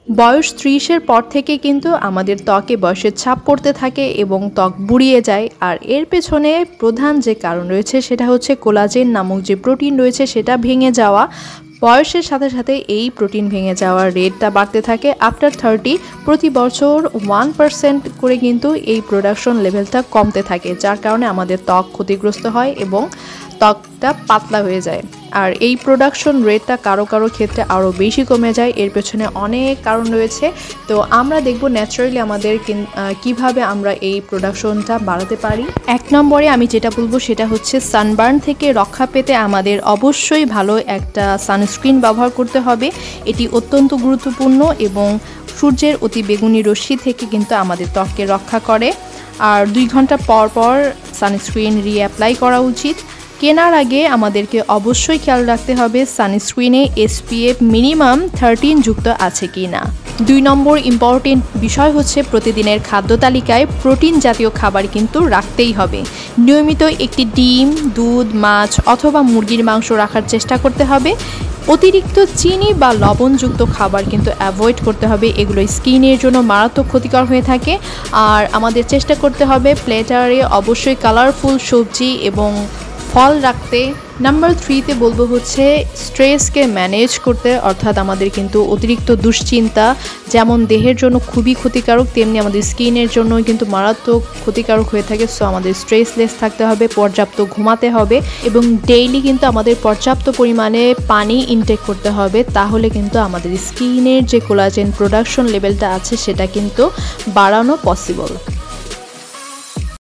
বয়স 30-এর পর থেকে কিন্তু আমাদের ত্বকে বয়সের ছাপ পড়তে থাকে এবং ত্বক বুড়িয়ে যায়। আর এর পেছনে প্রধান যে কারণ রয়েছে সেটা হচ্ছে কোলাজেন নামক যে প্রোটিন রয়েছে সেটা ভেঙে যাওয়া। বয়সের সাথে সাথে এই প্রোটিন ভেঙে যাওয়ার রেটটা বাড়তে থাকে। আফটার 30 প্রতি বছর 1% করে কিন্তু এই প্রোডাকশন লেভেলটা কমতে থাকে, যার কারণে আমাদের ত্বক ক্ষতিগ্রস্ত হয় এবং ত্বকটা পাতলা হয়ে যায়। আর এই প্রোডাকশন রেটটা কারো কারো ক্ষেত্রে আরও বেশি কমে যায়। এর পেছনে অনেক কারণ রয়েছে। তো আমরা দেখব ন্যাচারালি আমাদের কিভাবে আমরা এই প্রোডাকশনটা বাড়াতে পারি। 1 নম্বরে আমি যেটা বলবো সেটা হচ্ছে সানবার্ন থেকে রক্ষা পেতে আমাদের অবশ্যই ভালো একটা সানস্ক্রিন ব্যবহার করতে হবে। এটি অত্যন্ত গুরুত্বপূর্ণ এবং সূর্যের অতি বেগুনি রশ্মি থেকে কিন্তু আমাদের ত্বককে রক্ষা করে। আর 2 ঘন্টা পর পর সানস্ক্রিন রিঅ্যাপ্লাই করা উচিত। কেনার আগে আমাদেরকে অবশ্যই খেয়াল রাখতে হবে সানস্ক্রিনে SPF মিনিমাম 13 যুক্ত আছে কি না। 2 নম্বর ইম্পর্টেন্ট বিষয় হচ্ছে প্রতিদিনের খাদ্য তালিকায় প্রোটিন জাতীয় খাবার কিন্তু রাখতেই হবে। নিয়মিত একটি ডিম, দুধ, মাছ অথবা মুরগির মাংস রাখার চেষ্টা করতে হবে। অতিরিক্ত চিনি বা লবণযুক্ত খাবার কিন্তু অ্যাভয়েড করতে হবে, এগুলো স্কিনের জন্য মারাত্মক ক্ষতিকর হয়ে থাকে। আর আমাদের চেষ্টা করতে হবে প্লেটারে অবশ্যই কালারফুল সবজি এবং ফল রাখতে। নাম্বার 3তে বলবো হচ্ছে স্ট্রেসকে ম্যানেজ করতে, অর্থাৎ আমাদের কিন্তু অতিরিক্ত দুশ্চিন্তা যেমন দেহের জন্য খুবই ক্ষতিকারক, তেমনি আমাদের স্কিনের জন্য কিন্তু মারাত্মক ক্ষতিকারক হয়ে থাকে। সো আমাদের স্ট্রেসলেস থাকতে হবে, পর্যাপ্ত ঘুমাতে হবে এবং ডেইলি কিন্তু আমাদের পর্যাপ্ত পরিমাণে পানি ইনটেক করতে হবে। তাহলে কিন্তু আমাদের স্কিনের যে কোলাজেন প্রোডাকশন লেভেলটা আছে সেটা কিন্তু বাড়ানো পসিবল।